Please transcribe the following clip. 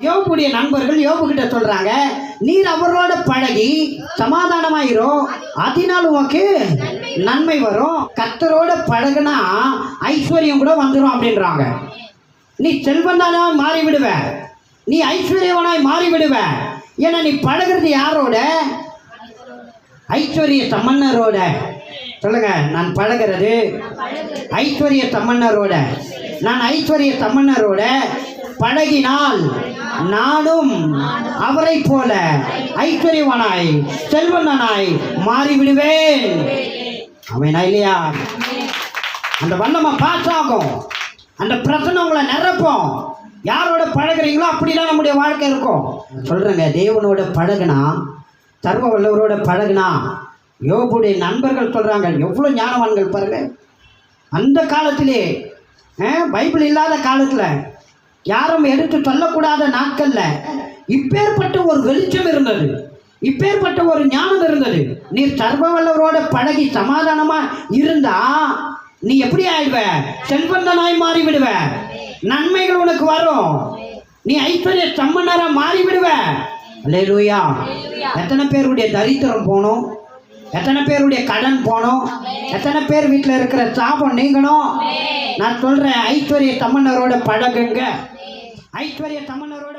யோபுடைய நண்பர்கள் யோபு கிட்ட சொல்றாங்க, நீர் அவரோட பழகி சமாதானமாயிரும், அதனால் உனக்கு நன்மை வரும். கர்த்தரோட பழகுனா ஐஸ்வர்யம் கூட வந்துடும் அப்படின்றாங்க. நீ செல்வந்தானாய் மாறி விடுவ, நீ ஐஸ்வர்யவனாய் மாறி விடுவ. ஏன்னா நீ பழகிறது யாரோட? ஐஸ்வர்ய சம்பன்னரோட. சொல்லுங்க, நான் பழகிறது ஐஸ்வர்ய சம்பன்னரோட. நான் ஐஸ்வர்ய சம்பன்னரோட பழகினால் நானும் அவரை போல ஐஸ்வர்யவனாய் செல்வந்தனாய் மாறிவிடுவேன். அவனா இல்லையா? அந்த வல்லமை பாஸ் ஆகும், அந்த பிரச்சனை உங்களை நிரப்பும். யாரோட பழகிறீங்களோ அப்படிதான் நம்முடைய வாழ்க்கை இருக்கும். சொல்றேங்க, தேவனோட பழகுனா, சர்வ வல்லவரோட பழகுனா. யோபுடைய நண்பர்கள் சொல்றாங்க, எவ்வளோ ஞானவான்கள் பாருங்க. அந்த காலத்திலே, பைபிள் இல்லாத காலத்தில், யாரும் எடுத்து சொல்லக்கூடாத நாட்களில் இப்பேற்பட்ட ஒரு வெளிச்சம் இருந்தது, இப்பேற்பட்ட ஒரு ஞானம் இருந்தது. நீ சர்வ வல்லவரோட பழகி சமாதானமா இருந்தா நீ எப்படி ஆயிடுவ? செல்வந்தனாய் மாறி விடுவ, நன்மைகள் உனக்கு வரும், நீ ஐஸ்வர்ய சம்பன்னரா மாறி விடுவ. அல்லேலூயா. எத்தனை பேருடைய தரித்திரம் போனோம், எத்தனை பேருடைய கடன் போனோம், எத்தனை பேர் வீட்டில் இருக்கிற சாபம் நீங்கணும். நான் சொல்றேன், ஐஸ்வர்ய சம்பன்னரோட பழகுங்க, ஐஸ்வர்ய சம்பன்னரோட